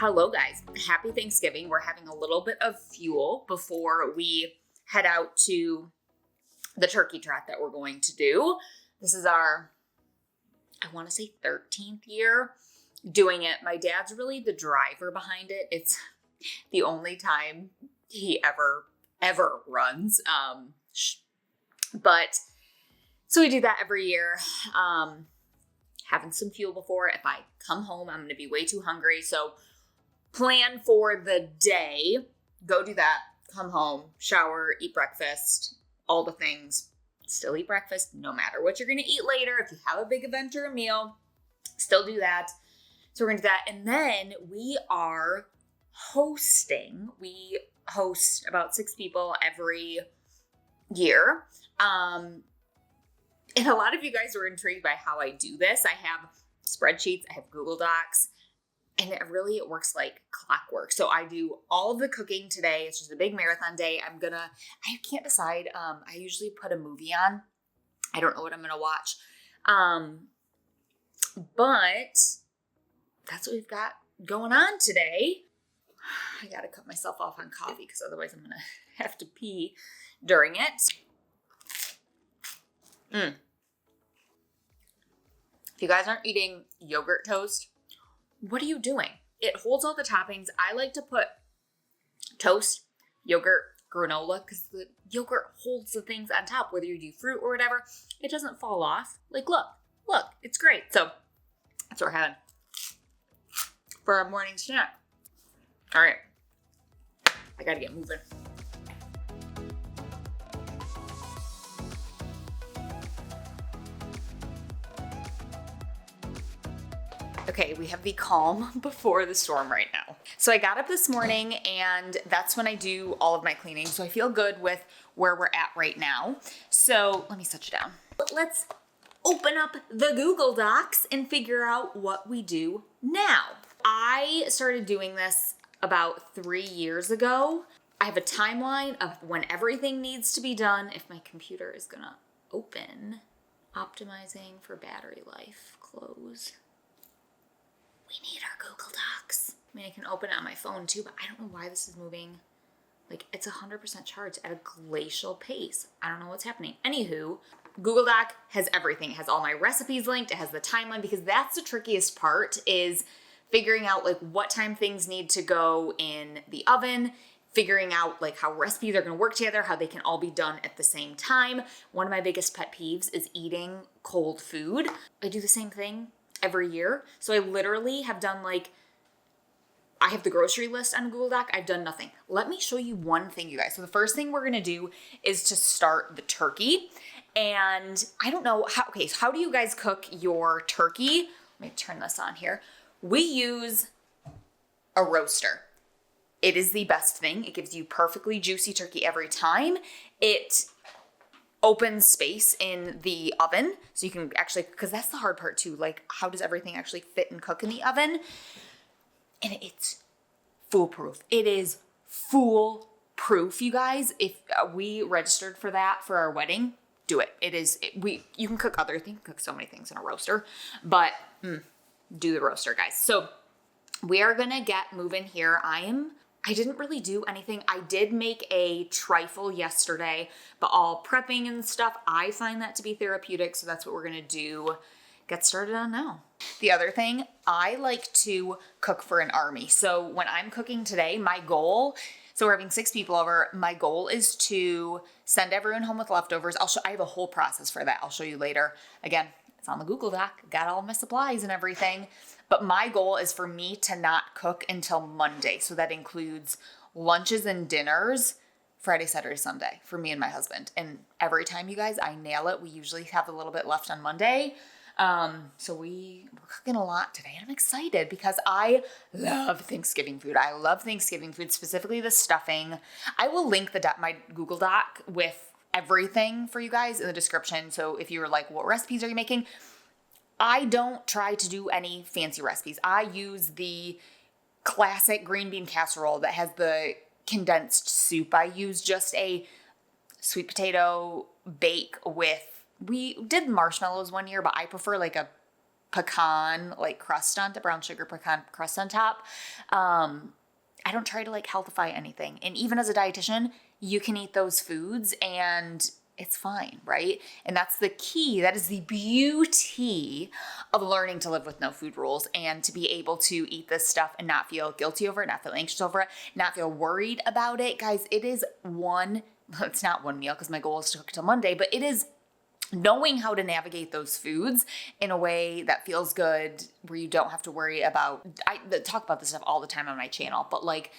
Hello guys, happy Thanksgiving. We're having a little bit of fuel before we head out to the turkey trot that we're going to do. This is our, I want to say 13th year doing it. My dad's really the driver behind it. It's the only time he ever runs. But so we do that every year. Having some fuel before. If I come home, I'm going to be way too hungry. So plan for the day, go do that, come home, shower, eat breakfast, all the things. Still eat breakfast no matter what you're going to eat later. If you have a big event or a meal, still do that. So we're going to do that. And then we are hosting. We host about 6 people every year. And a lot of you guys were intrigued by how I do this. I have spreadsheets, I have Google Docs, and it works like clockwork. So I do all of the cooking today. It's just a big marathon day. I can't decide. I usually put a movie on. I don't know what I'm going to watch. But that's what we've got going on today. I got to cut myself off on coffee because otherwise I'm going to have to pee during it. If you guys aren't eating yogurt toast, what are you doing? It holds all the toppings. I like to put toast, yogurt, granola, because the yogurt holds the things on top, whether you do fruit or whatever. It doesn't fall off. Like, look, it's great. So that's what we're having for our morning snack. All right, I gotta get moving. Okay, we have the calm before the storm right now. So I got up this morning and that's when I do all of my cleaning. So I feel good with where we're at right now. So let me set you down. Let's open up the Google Docs and figure out what we do now. I started doing this about 3 years ago. I have a timeline of when everything needs to be done. If my computer is gonna open, optimizing for battery life, close. We need our Google Docs. I mean, I can open it on my phone too, but I don't know why this is moving. Like, it's 100% charged at a glacial pace. I don't know what's happening. Anywho, Google Doc has everything. It has all my recipes linked. It has the timeline, because that's the trickiest part, is figuring out like what time things need to go in the oven, figuring out like how recipes are going to work together, how they can all be done at the same time. One of my biggest pet peeves is eating cold food. I do the same thing every year. So I literally have done I have the grocery list on Google Doc. I've done nothing. Let me show you one thing, you guys. So the first thing we're going to do is to start the turkey. And I don't know how do you guys cook your turkey? Let me turn this on here. We use a roaster. It is the best thing. It gives you perfectly juicy turkey every time. It open space in the oven, so you can actually, because that's the hard part too, like how does everything actually fit and cook in the oven? And it's foolproof. It is foolproof, you guys. If we registered for that for our wedding, do it. You can cook other things, cook so many things in a roaster, but do the roaster, guys. So we are gonna get moving here. I didn't really do anything. I did make a trifle yesterday, but all prepping and stuff, I find that to be therapeutic. So that's what we're going to do. Get started on now. The other thing, I like to cook for an army. So when I'm cooking today, my goal, so we're having 6 people over, my goal is to send everyone home with leftovers. I have a whole process for that. I'll show you later. Again, it's on the Google Doc. Got all my supplies and everything. But my goal is for me to not cook until Monday. So that includes lunches and dinners Friday, Saturday, Sunday for me and my husband. And every time, you guys, I nail it. We usually have a little bit left on Monday. So we're cooking a lot today. And I'm excited because I love Thanksgiving food. I love Thanksgiving food, specifically the stuffing. I will link my Google Doc with everything for you guys in the description. So if you're like, what recipes are you making? I don't try to do any fancy recipes. I use the classic green bean casserole that has the condensed soup. I use just a sweet potato bake with, we did marshmallows one year, but I prefer like a pecan, like crust on the brown sugar pecan crust on top. I don't try to like healthify anything. And even as a dietitian, you can eat those foods and it's fine, right? And that's the key. That is the beauty of learning to live with no food rules and to be able to eat this stuff and not feel guilty over it, not feel anxious over it, not feel worried about it. Guys, it is it's not one meal because my goal is to cook till Monday, but it is knowing how to navigate those foods in a way that feels good, where you don't have to worry about, I talk about this stuff all the time on my channel, but like,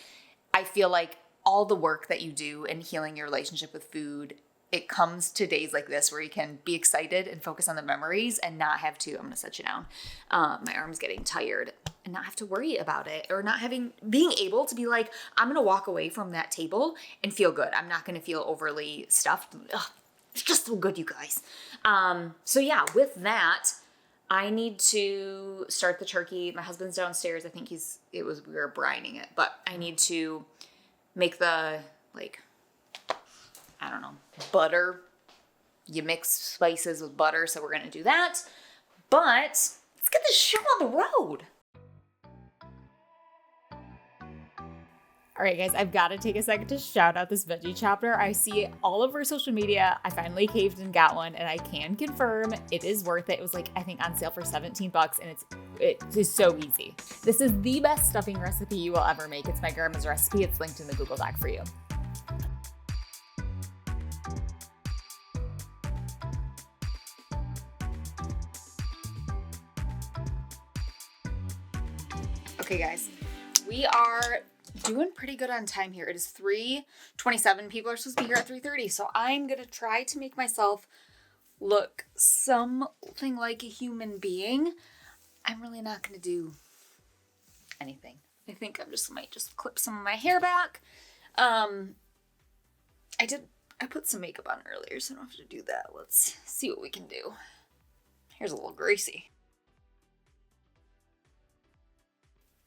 I feel like all the work that you do in healing your relationship with food, it comes to days like this where you can be excited and focus on the memories and not have to, I'm going to set you down. My arm's getting tired and not have to worry about it, or being able to be like, I'm going to walk away from that table and feel good. I'm not going to feel overly stuffed. Ugh, it's just so good, you guys. So yeah, with that, I need to start the turkey. My husband's downstairs. I think we were brining it, but I need to make the, I don't know, butter. You mix spices with butter, so we're going to do that. But let's get this show on the road. All right, guys, I've got to take a second to shout out this veggie chopper. I see it all over social media. I finally caved and got one, and I can confirm it is worth it. It was I think on sale for $17, and it is so easy. This is the best stuffing recipe you will ever make. It's my grandma's recipe. It's linked in the Google Doc for you. Okay, guys, we are doing pretty good on time here. It is 3:27. People are supposed to be here at 3:30, so I'm going to try to make myself look something like a human being. I'm really not going to do anything. I think I might just clip some of my hair back. I put some makeup on earlier, so I don't have to do that. Let's see what we can do. Hair's a little greasy.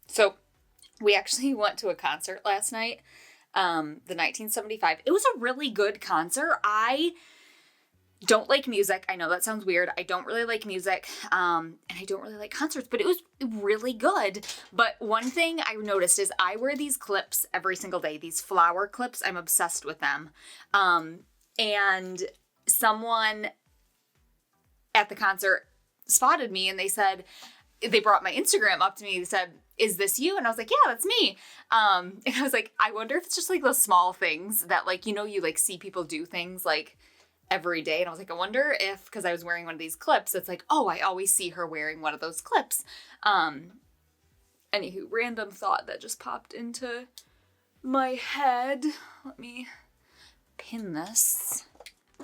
So we actually went to a concert last night, the 1975. It was a really good concert. I don't like music. I know that sounds weird. I don't really like music, and I don't really like concerts, but it was really good. But one thing I noticed is I wear these clips every single day, these flower clips. I'm obsessed with them. And someone at the concert spotted me, and they brought my Instagram up to me. They said, "Is this you?" And I was like, "Yeah, that's me." And I was like, I wonder if it's just those small things that you see people do things every day. And I was like, I wonder if, because I was wearing one of these clips, it's oh, I always see her wearing one of those clips. Anywho, random thought that just popped into my head. Let me pin this.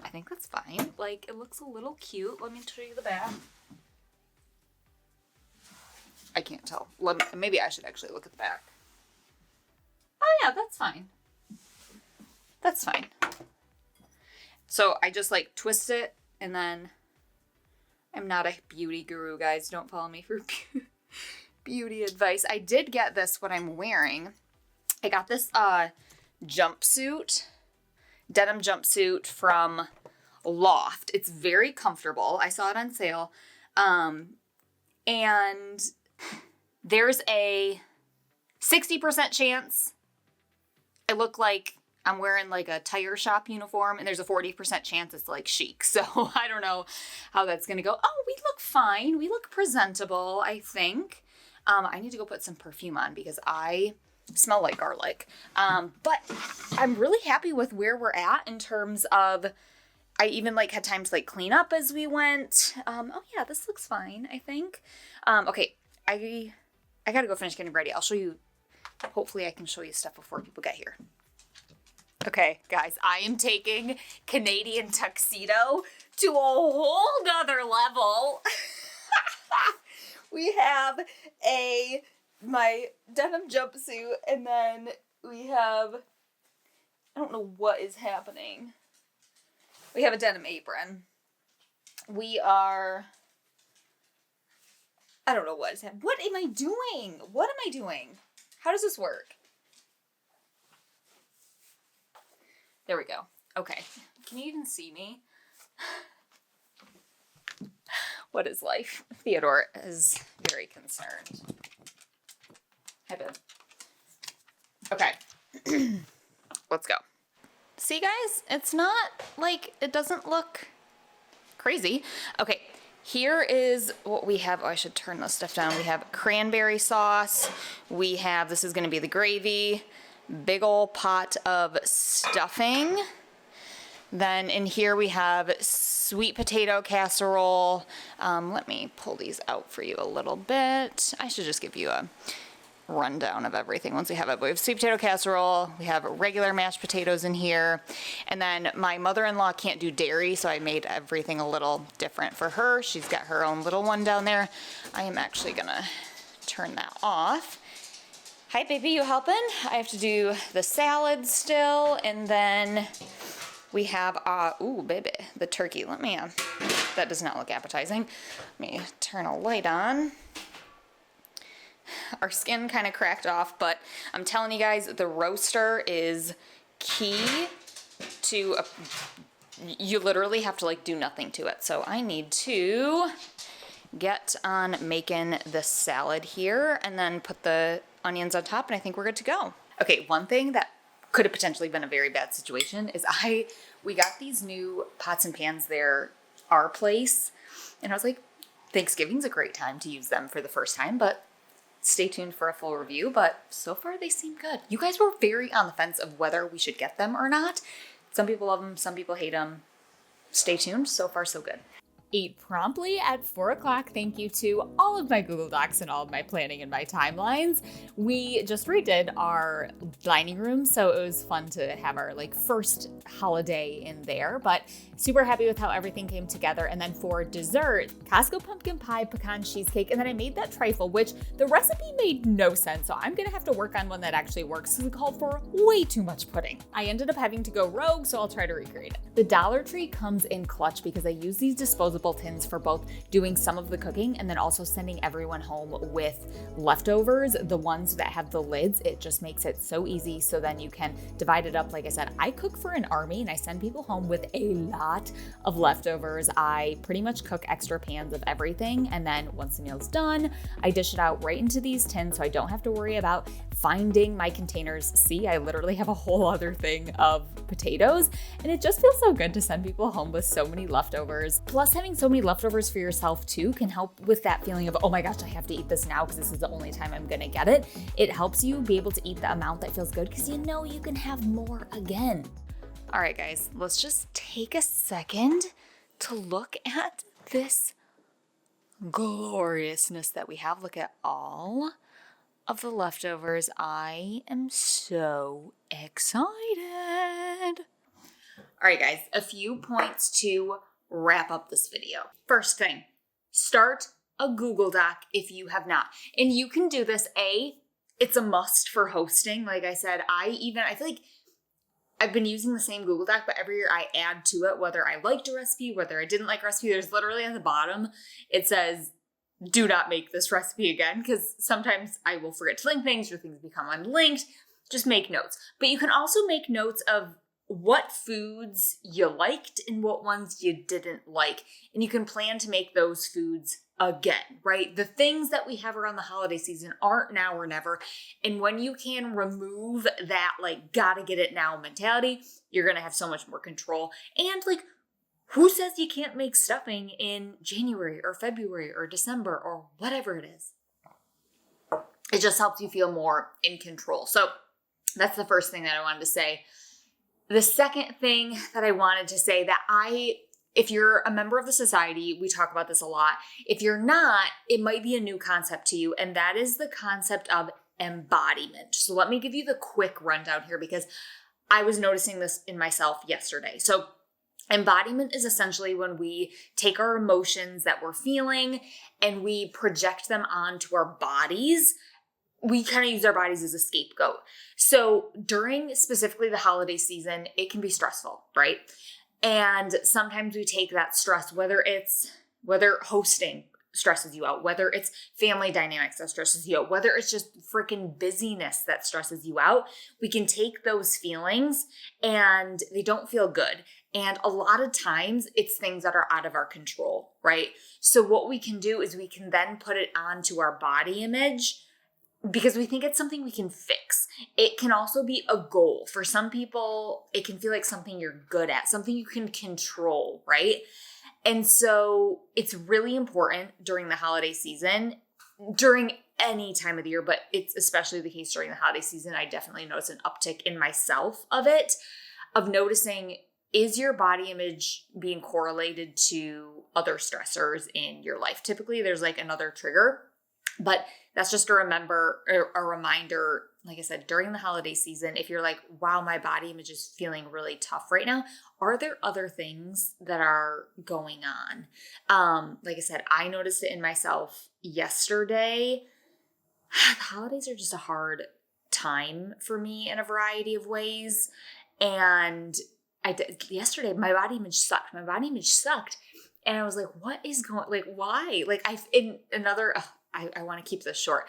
I think that's fine. It looks a little cute. Let me show you the back. I can't tell. Maybe I should actually look at the back. Oh yeah, that's fine. That's fine. So I just twist it, and then I'm not a beauty guru, guys. Don't follow me for beauty advice. I did get this, what I'm wearing. I got this jumpsuit, denim jumpsuit from Loft. It's very comfortable. I saw it on sale. And there's a 60% chance I look like I'm wearing a tire shop uniform, and there's a 40% chance it's chic. So I don't know how that's going to go. Oh, we look fine. We look presentable, I think. I need to go put some perfume on because I smell like garlic. But I'm really happy with where we're at in terms of, I even had time to clean up as we went. Oh yeah, this looks fine, I think. Okay, I gotta go finish getting ready. I'll show you, hopefully I can show you stuff before people get here. Okay, guys, I am taking Canadian tuxedo to a whole nother level. We have my denim jumpsuit, and then we have, I don't know what is happening. We have a denim apron. I don't know what is happening. What am I doing? What am I doing? How does this work? There we go. Okay. Can you even see me? What is life? Theodore is very concerned. Hi, babe. Okay. Let's go. See, guys, it's not like, it doesn't look crazy. Okay, here is what we have. Oh, I should turn this stuff down. We have cranberry sauce. We have, this is going to be the gravy, big old pot of stuffing. Then in here we have sweet potato casserole. Let me pull these out for you a little bit. I should just give you a rundown of everything once we have it. We have sweet potato casserole, we have regular mashed potatoes in here, and then my mother-in-law can't do dairy, so I made everything a little different for her. She's got her own little one down there. I am actually gonna turn that off. Hi, baby, you helping? I have to do the salad still, and then we have, ooh, baby, the turkey. Let me, that does not look appetizing. Let me turn a light on. Our skin kind of cracked off, but I'm telling you guys, the roaster is key to, you literally have to like do nothing to it. So I need to get on making the salad here and then put the onions on top, and I think we're good to go. Okay, one thing that could have potentially been a very bad situation is we got these new pots and pans there, our place, and I was like, Thanksgiving's a great time to use them for the first time, but stay tuned for a full review. But so far they seem good. You guys were very on the fence of whether we should get them or not. Some people love them, some people hate them. Stay tuned. So far, so good. Ate promptly at 4 o'clock. Thank you to all of my Google Docs and all of my planning and my timelines. We just redid our dining room, so it was fun to have our like first holiday in there, but super happy with how everything came together. And then for dessert, Costco pumpkin pie, pecan cheesecake, and then I made that trifle, which the recipe made no sense, so I'm gonna have to work on one that actually works because it called for way too much pudding. I ended up having to go rogue, so I'll try to recreate it. The Dollar Tree comes in clutch because I use these disposable tins for both doing some of the cooking and then also sending everyone home with leftovers, the ones that have the lids. It just makes it so easy, so then you can divide it up. Like I said, I cook for an army and I send people home with a lot of leftovers. I pretty much cook extra pans of everything, and then once the meal's done, I dish it out right into these tins so I don't have to worry about finding my containers. See, I literally have a whole other thing of potatoes, and it just feels so good to send people home with so many leftovers. Plus, having so many leftovers for yourself too can help with that feeling of, oh my gosh, I have to eat this now because this is the only time I'm gonna get it. It helps you be able to eat the amount that feels good because you know you can have more again. All right, guys, let's just take a second to look at this gloriousness that we have. Look at all of the leftovers. I am so excited. All right, guys, a few points to wrap up this video. First thing, start a Google Doc if you have not. And you can do this. It's a must for hosting. Like I said, I feel like I've been using the same Google Doc, but every year I add to it, whether I liked a recipe, whether I didn't like a recipe. There's literally at the bottom, it says, do not make this recipe again, because sometimes I will forget to link things or things become unlinked. Just make notes. But you can also make notes of what foods you liked and what ones you didn't like. And you can plan to make those foods again, right? The things that we have around the holiday season aren't now or never. And when you can remove that, like, gotta get it now mentality, you're gonna have so much more control. And like, who says you can't make stuffing in January or February or December or whatever it is? It just helps you feel more in control. So that's the first thing that I wanted to say. The second thing that I wanted to say that if you're a member of the society, we talk about this a lot. If you're not, it might be a new concept to you, and that is the concept of embodiment. So let me give you the quick rundown here because I was noticing this in myself yesterday. So embodiment is essentially when we take our emotions that we're feeling and we project them onto our bodies. We kind of use our bodies as a scapegoat. So during specifically the holiday season, it can be stressful, right? And sometimes we take that stress, whether hosting, stresses you out, whether it's family dynamics that stresses you out, whether it's just freaking busyness that stresses you out, we can take those feelings and they don't feel good. And a lot of times it's things that are out of our control, right? So what we can do is we can then put it onto our body image because we think it's something we can fix. It can also be a goal. For some people, it can feel like something you're good at, something you can control, right? And so it's really important during the holiday season, during any time of the year, but it's especially the case during the holiday season. I definitely notice an uptick in myself of noticing, is your body image being correlated to other stressors in your life? Typically, there's like another trigger, but that's just a reminder, like I said, during the holiday season, if you're like, wow, my body image is feeling really tough right now, are there other things that are going on? Like I said, I noticed it in myself yesterday. The holidays are just a hard time for me in a variety of ways. And yesterday, my body image sucked. And I was like, what is why? I want to keep this short.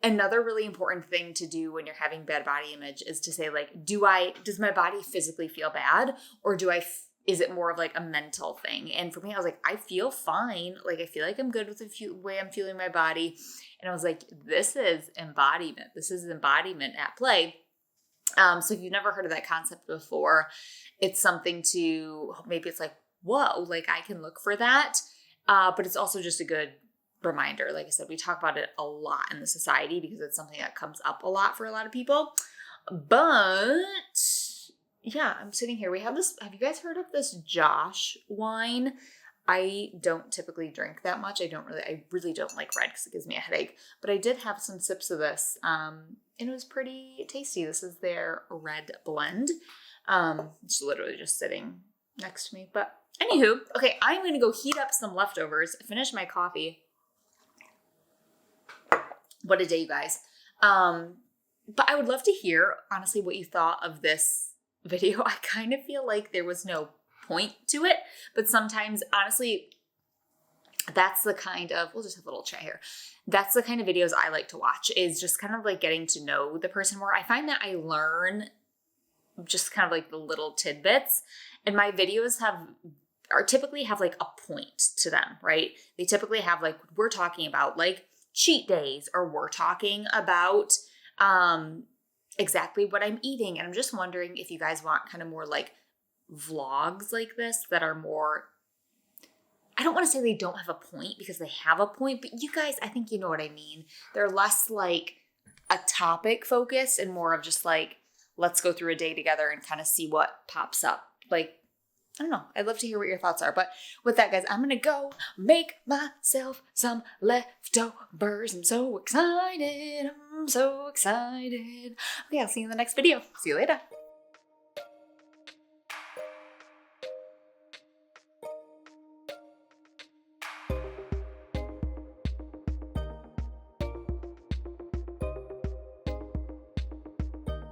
Another really important thing to do when you're having bad body image is to say, like, does my body physically feel bad, or is it more of like a mental thing? And for me, I was like, I feel fine. Like, I feel like I'm good with the way I'm feeling my body. And I was like, this is embodiment. This is embodiment at play. So if you've never heard of that concept before, it's something maybe it's like, whoa, like I can look for that. But it's also just a good reminder. Like I said, we talk about it a lot in the society because it's something that comes up a lot for a lot of people. But yeah, I'm sitting here. We have this. Have you guys heard of this Josh wine? I don't typically drink that much. I really don't like red because it gives me a headache. But I did have some sips of this, and it was pretty tasty. This is their red blend. It's literally just sitting next to me. But anywho, okay, I'm going to go heat up some leftovers, finish my coffee. What a day, you guys. But I would love to hear, honestly, what you thought of this video. I kind of feel like there was no point to it, but sometimes, honestly, that's the kind of, we'll just have a little chat here. That's the kind of videos I like to watch, is just kind of like getting to know the person more. I find that I learn just kind of like the little tidbits, and my videos typically have like a point to them, right? They typically have like, we're talking about like cheat days, or we're talking about exactly what I'm eating. And I'm just wondering if you guys want kind of more like vlogs like this that are more, I don't want to say they don't have a point, because they have a point, but you guys, I think you know what I mean. They're less like a topic focused and more of just like, let's go through a day together and kind of see what pops up. Like, I don't know. I'd love to hear what your thoughts are. But with that, guys, I'm going to go make myself some leftovers. I'm so excited. Okay, I'll see you in the next video. See you later.